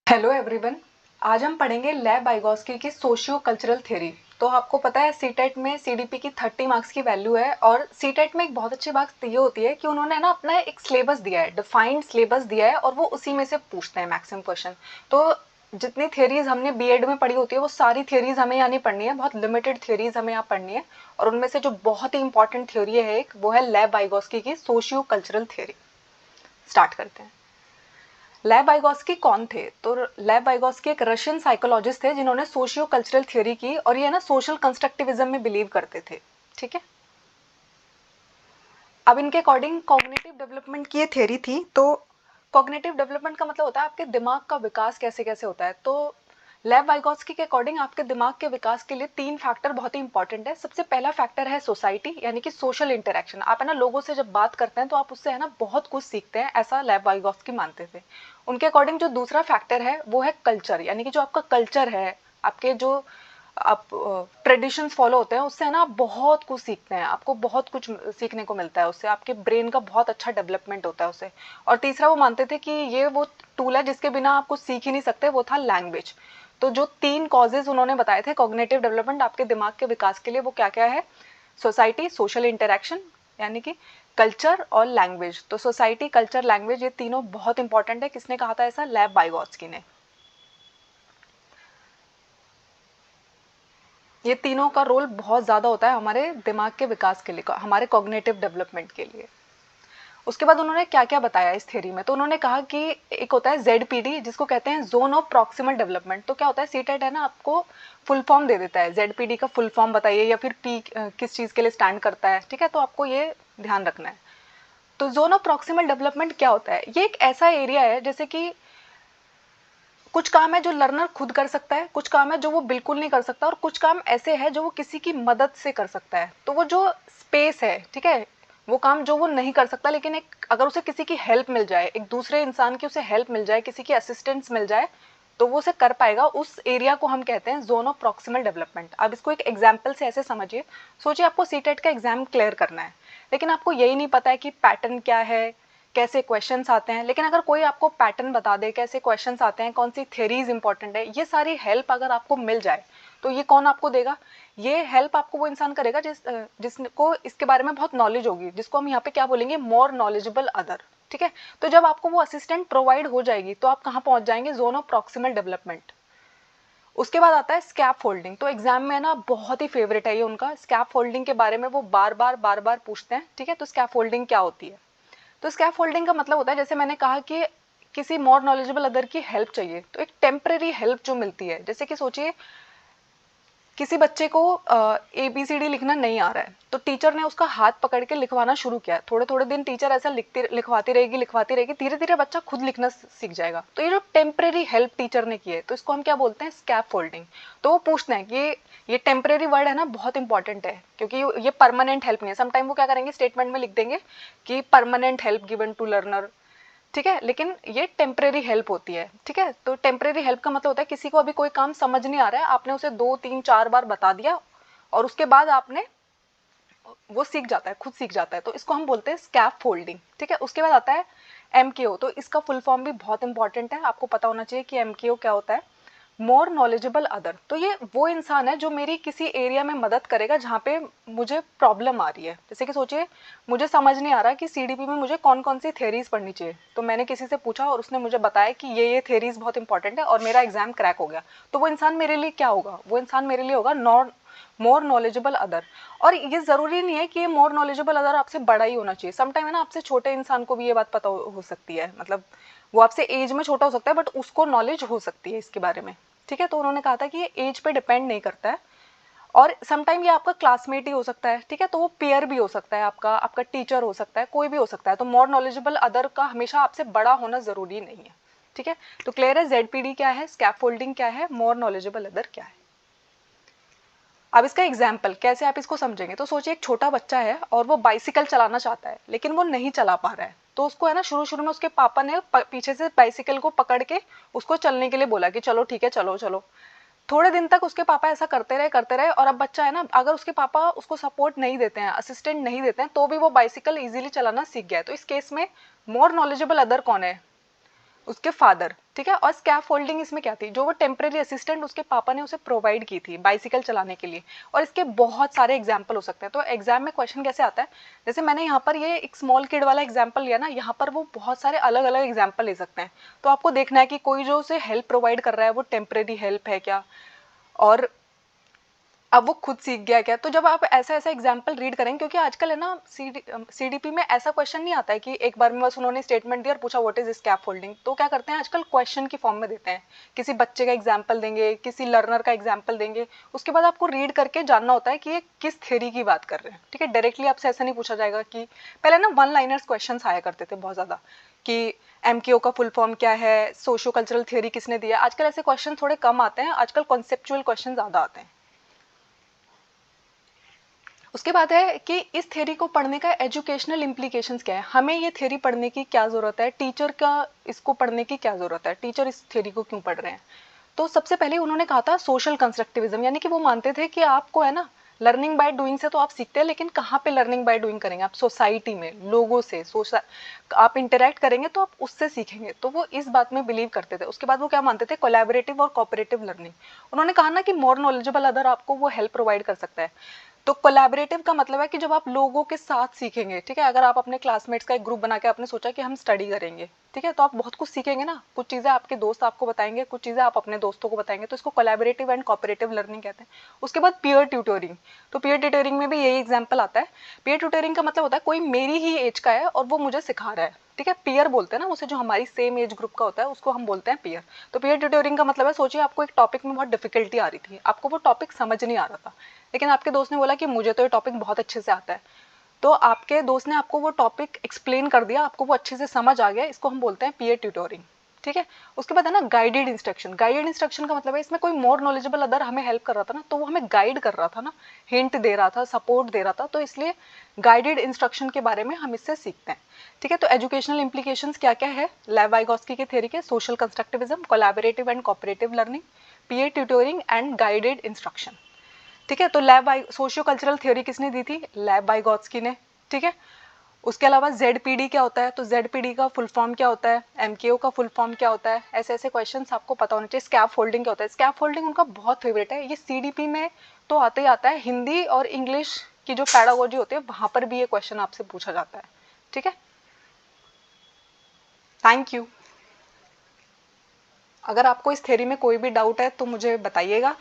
Hello everyone. आज हम पढ़ेंगे लेव वाइगोस्की की सोशियो कल्चरल थ्योरी। तो आपको पता है सीटेट में सीडीपी की 30 मार्क्स की वैल्यू है और सीटेट में एक बहुत अच्छी बात ये होती है कि उन्होंने ना अपना एक सिलेबस दिया है, डिफाइंड सिलेबस दिया है और वो उसी में से पूछते हैं मैक्सिमम क्वेश्चन। तो जितनी थ्योरीज हमने बीएड में पढ़ी होती है वो सारी थ्योरीज हमें यहाँ नहीं पढ़नी है, बहुत लिमिटेड थ्योरीज हमें यहाँ पढ़नी है। और उनमें से जो बहुत ही इंपॉर्टेंट थ्योरी है एक, वो है लेव वाइगोस्की की सोशियो कल्चरल थ्योरी। स्टार्ट करते हैं। लेव वाइगोस्की कौन थे? तो लेव वाइगोस्की एक रशियन साइकोलॉजिस्ट थे जिन्होंने सोशियो कल्चरल थ्योरी की और ये ना सोशल कंस्ट्रक्टिविज्म में बिलीव करते थे। ठीक है, अब इनके अकॉर्डिंग कॉग्निटिव डेवलपमेंट की ये थ्योरी थी। तो कॉग्निटिव डेवलपमेंट का मतलब होता है आपके दिमाग का विकास कैसे कैसे होता है। तो लेव वाइगोस्की के अकॉर्डिंग आपके दिमाग के विकास के लिए 3 फैक्टर बहुत ही इंपॉर्टेंट है। सबसे पहला फैक्टर है सोसाइटी, यानी कि सोशल इंटरेक्शन। आप है ना लोगों से जब बात करते हैं तो आप उससे है ना बहुत कुछ सीखते हैं, ऐसा लेव वाइगोस्की मानते थे। उनके अकॉर्डिंग जो दूसरा फैक्टर है वो है कल्चर, यानी कि जो आपका कल्चर है, आपके जो आप ट्रेडिशंस फॉलो होते हैं उससे है ना आप बहुत कुछ सीखते हैं, आपको बहुत कुछ सीखने को मिलता है उससे, आपके ब्रेन का बहुत अच्छा डेवलपमेंट होता है उससे। और तीसरा वो मानते थे कि ये वो टूल है जिसके बिना आप कुछ सीख ही नहीं सकते, वो था लैंग्वेज। तो जो 3 कॉजेज उन्होंने बताए थे कॉग्निटिव डेवलपमेंट आपके दिमाग के विकास के लिए, वो क्या क्या है? सोसाइटी, सोशल इंटरेक्शन, यानी कि कल्चर और लैंग्वेज। तो सोसाइटी, कल्चर, लैंग्वेज, ये तीनों बहुत इंपॉर्टेंट है। किसने कहा था ऐसा? लेव वाइगोत्स्की ने। ये तीनों का रोल बहुत ज़्यादा होता है हमारे दिमाग के विकास के लिए, हमारे कॉग्निटिव डेवलपमेंट के लिए। उसके बाद उन्होंने क्या क्या बताया इस थ्योरी में? तो उन्होंने कहा कि एक होता है जेडपीडी, जिसको कहते हैं जोन ऑफ प्रॉक्सिमल डेवलपमेंट। तो क्या होता है, सीटेट है ना आपको फुल फॉर्म दे देता है, जेडपीडी का फुल फॉर्म बताइए या फिर पी किस चीज़ के लिए स्टैंड करता है। ठीक है, तो आपको ये ध्यान रखना है। तो जोन ऑफ प्रॉक्सिमल डेवलपमेंट क्या होता है? ये एक ऐसा एरिया है जैसे कि कुछ काम है जो लर्नर खुद कर सकता है, कुछ काम है जो वो बिल्कुल नहीं कर सकता, और कुछ काम ऐसे है जो वो किसी की मदद से कर सकता है। तो वो जो स्पेस है, ठीक है, वो काम जो वो नहीं कर सकता, लेकिन एक अगर उसे किसी की हेल्प मिल जाए, एक दूसरे इंसान की उसे हेल्प मिल जाए, किसी की असिस्टेंस मिल जाए, तो वो उसे कर पाएगा। उस एरिया को हम कहते हैं जोन ऑफ प्रॉक्सिमल डेवलपमेंट। अब इसको एक एग्जाम्पल से ऐसे समझिए। सोचिए आपको सीटेट का एग्जाम क्लियर करना है, लेकिन आपको यही नहीं पता है कि पैटर्न क्या है, कैसे क्वेश्चंस आते हैं। लेकिन अगर कोई आपको पैटर्न बता दे, कैसे क्वेश्चंस आते हैं, कौन सी थ्योरीज इंपॉर्टेंट है, ये सारी हेल्प अगर आपको मिल जाए, तो ये कौन आपको देगा? ये हेल्प आपको वो इंसान करेगा जिसको इसके बारे में बहुत नॉलेज होगी, जिसको हम यहाँ पे क्या बोलेंगे? More knowledgeable other. ठीक है, तो जब आपको वो असिस्टेंट प्रोवाइड हो जाएगी तो आप कहाँ पहुंच जाएंगे? Zone of proximal development. उसके बाद आता है स्कैप फोल्डिंग। तो एग्जाम में ना बहुत ही फेवरेट है ये उनका। स्कैप फोल्डिंग के बारे में वो बार बार पूछते हैं। ठीक है, तो स्कैप फोल्डिंग क्या होती है? तो स्कैप फोल्डिंग का मतलब होता है, जैसे मैंने कहा कि किसी मोर नॉलेजेबल अदर की हेल्प चाहिए, तो एक टेम्परेरी हेल्प जो मिलती है। जैसे कि सोचिए किसी बच्चे को ABCD लिखना नहीं आ रहा है, तो टीचर ने उसका हाथ पकड़ के लिखवाना शुरू किया। थोड़े थोड़े दिन टीचर ऐसा लिखवाती रहेगी, धीरे धीरे बच्चा खुद लिखना सीख जाएगा। तो ये जो टेम्परेरी हेल्प टीचर ने की है, तो इसको हम क्या बोलते हैं? स्कैप फोल्डिंग। तो वो पूछते हैं कि ये टेम्परेरी वर्ड है ना, बहुत इंपॉर्टेंट है, क्योंकि ये परमानेंट हेल्प नहीं है। समटाइम वो क्या करेंगे, स्टेटमेंट में लिख देंगे कि permanent help given to learner. ठीक है, लेकिन ये टेम्परेरी हेल्प होती है। ठीक है, तो टेम्परेरी हेल्प का मतलब होता है किसी को अभी कोई काम समझ नहीं आ रहा है, आपने उसे 2 3 4 बार बता दिया और उसके बाद आपने वो सीख जाता है, खुद सीख जाता है, तो इसको हम बोलते हैं स्कैप फोल्डिंग। ठीक है, उसके बाद आता है MKO। तो इसका फुल फॉर्म भी बहुत इंपॉर्टेंट है, आपको पता होना चाहिए कि MKO क्या होता है? More knowledgeable other. तो ये वो इंसान है जो मेरी किसी एरिया में मदद करेगा जहाँ पे मुझे प्रॉब्लम आ रही है। जैसे कि सोचिए मुझे समझ नहीं आ रहा कि CDP में मुझे कौन कौन सी थेरीज पढ़नी चाहिए, तो मैंने किसी से पूछा और उसने मुझे बताया कि ये थेरीज बहुत इंपॉर्टेंट है और मेरा एग्जाम क्रैक हो गया। तो वो इंसान मेरे लिए क्या होगा? वो इंसान मेरे लिए होगा मोर नॉलेजेबल अदर। और ये ज़रूरी नहीं है कि ये मोर नॉलेजेबल अदर आपसे बड़ा ही होना चाहिए। समटाइम है ना आपसे छोटे इंसान को भी ये बात पता हो सकती है, मतलब वो आपसे एज में छोटा हो सकता है बट उसको नॉलेज हो सकती है इसके बारे में। ठीक है, तो उन्होंने कहा था कि ये एज पे डिपेंड नहीं करता है, और समटाइम ये आपका क्लासमेट ही हो सकता है। ठीक है, तो वो पेयर भी हो सकता है, आपका आपका टीचर हो सकता है, कोई भी हो सकता है। तो मोर नॉलेजेबल अदर का हमेशा आपसे बड़ा होना ज़रूरी नहीं है। ठीक है, तो क्लियर है ZPD क्या है, स्कैप फोल्डिंग क्या है, मोर नॉलेजेबल अदर क्या है। अब इसका एग्जाम्पल कैसे आप इसको समझेंगे? तो सोचिए एक छोटा बच्चा है और वो बाइसिकल चलाना चाहता है, लेकिन वो नहीं चला पा रहा है। तो उसको है ना शुरू शुरू में उसके पापा ने पीछे से बाइसिकल को पकड़ के उसको चलने के लिए बोला कि चलो ठीक है, चलो चलो। थोड़े दिन तक उसके पापा ऐसा करते रहे, और अब बच्चा है ना, अगर उसके पापा उसको सपोर्ट नहीं देते हैं, असिस्टेंट नहीं देते हैं, तो भी वो बाइसिकल इजीली चलाना सीख गया है। तो इस केस में मोर नॉलेजेबल अदर कौन है? उसके फादर। ठीक है। और स्कैफ फोल्डिंग इसमें क्या थी, जो वो टेम्परेरी असिस्टेंट उसके पापा ने उसे प्रोवाइड की थी बाइसिकल चलाने के लिए। और इसके बहुत सारे एग्जाम्पल हो सकते हैं। तो एग्जाम में क्वेश्चन कैसे आता है, जैसे मैंने यहाँ पर ये एक स्मॉल किड वाला एग्जाम्पल लिया ना, यहाँ पर वो बहुत सारे अलग अलग एग्जाम्पल ले सकते हैं। तो आपको देखना है कि कोई जो उसे हेल्प प्रोवाइड कर रहा है वो टेम्परेरी हेल्प है क्या, और अब वो खुद सीख गया क्या। तो जब आप ऐसा ऐसा एग्जाम्पल रीड करेंगे, क्योंकि आजकल है ना सीडीपी में ऐसा क्वेश्चन नहीं आता है कि एक बार में बस उन्होंने स्टेटमेंट दिया और पूछा व्हाट इज स्कैप फोल्डिंग। तो क्या करते हैं आजकल, क्वेश्चन की फॉर्म में देते हैं, किसी बच्चे का एग्जाम्पल देंगे, किसी लर्नर का एग्जाम्पल देंगे, उसके बाद आपको रीड करके जानना होता है कि ये किस थ्योरी की बात कर रहे हैं। ठीक है, डायरेक्टली आपसे ऐसा नहीं पूछा जाएगा कि पहले ना वन लाइनर्स क्वेश्चन आया करते थे बहुत ज़्यादा, कि एमकेओ का फुल फॉर्म क्या है, सोशियो कल्चरल थ्योरी किसने दिया। आजकल ऐसे क्वेश्चन थोड़े कम आते हैं, आजकल कॉन्सेप्चुअल क्वेश्चन ज़्यादा आते हैं। उसके बाद है कि इस थ्योरी को पढ़ने का एजुकेशनल इम्प्लीकेशंस क्या है, हमें ये थ्योरी पढ़ने की क्या ज़रूरत है, टीचर का इसको पढ़ने की क्या ज़रूरत है, टीचर इस थ्योरी को क्यों पढ़ रहे हैं। तो सबसे पहले उन्होंने कहा था सोशल कंस्ट्रक्टिविज्म, यानी कि वो मानते थे कि आपको है ना लर्निंग बाय डूइंग से तो आप सीखते हैं, लेकिन कहाँ पे लर्निंग बाय डूइंग करेंगे, आप सोसाइटी में लोगों से आप इंटरेक्ट करेंगे तो आप उससे सीखेंगे। तो वो इस बात में बिलीव करते थे। उसके बाद वो क्या मानते थे, कोलैबोरेटिव और कोऑपरेटिव लर्निंग। उन्होंने कहा ना कि मोर नॉलेजेबल अदर आपको वो हेल्प प्रोवाइड कर सकता है। तो कोलैबोरेटिव का मतलब है कि जब आप लोगों के साथ सीखेंगे, ठीक है, अगर आप अपने क्लासमेट्स का एक ग्रुप बना के आपने सोचा कि हम स्टडी करेंगे, ठीक है, तो आप बहुत कुछ सीखेंगे ना, कुछ चीज़ें आपके दोस्त आपको बताएंगे, कुछ चीज़ें आप अपने दोस्तों को बताएंगे, तो इसको कोलैबोरेटिव एंड कोऑपरेटिव लर्निंग कहते हैं। उसके बाद पीयर ट्यूटोरिंग, तो पीयर ट्यूटोरिंग में भी यही एग्जाम्पल आता है। पीयर ट्यूटोरिंग का मतलब होता है कोई मेरी ही एज का है और वो मुझे सिखा रहा है, ठीक है, पीयर बोलते हैं ना उसे, जो हमारी सेम एज ग्रुप का होता है उसको हम बोलते हैं पीयर। तो पीयर ट्यूटोरिंग का मतलब है, सोचिए आपको एक टॉपिक में बहुत डिफिकल्टी आ रही थी, आपको वो टॉपिक समझ नहीं आ रहा था, लेकिन आपके दोस्त ने बोला कि मुझे तो ये टॉपिक बहुत अच्छे से आता है, तो आपके दोस्त ने आपको वो टॉपिक एक्सप्लेन कर दिया, आपको वो अच्छे से समझ आ गया, इसको हम बोलते हैं पीयर ट्यूटोरिंग। ठीक है। उसके बाद है ना गाइडेड इंस्ट्रक्शन। गाइडेड इंस्ट्रक्शन का मतलब है इसमें कोई मोर नॉलेजेबल अदर हमें हेल्प कर रहा था ना, तो वो हमें गाइड कर रहा था ना, हिंट दे रहा था, सपोर्ट दे रहा था, तो इसलिए गाइडेड इंस्ट्रक्शन के बारे में हम इससे सीखते हैं। ठीक है। तो एजुकेशनल इंप्लीकेशंस क्या क्या है लेव वाइगोस्की के थ्योरी के, social constructivism, collaborative and cooperative learning, peer tutoring and guided instruction. ठीक है। तो सोशियो कल्चरल थ्योरी किसने दी थी, लेव वाइगोत्स्की ने। ठीक है। उसके अलावा जेडपीडी क्या होता है, तो जेडपीडी का फुल फॉर्म क्या होता है, एमकेओ का फुल फॉर्म क्या होता है, ऐसे ऐसे क्वेश्चंस आपको पता होने चाहिए। स्कैफ फोल्डिंग क्या होता है, स्कैफ फोल्डिंग उनका बहुत फेवरेट है, ये सीडीपी में तो आते ही आता है, हिंदी और इंग्लिश की जो पैडागोजी होती है वहां पर भी ये क्वेश्चन आपसे पूछा जाता है। ठीक है। Thank you. अगर आपको इस थ्योरी में कोई भी डाउट है तो मुझे बताइएगा।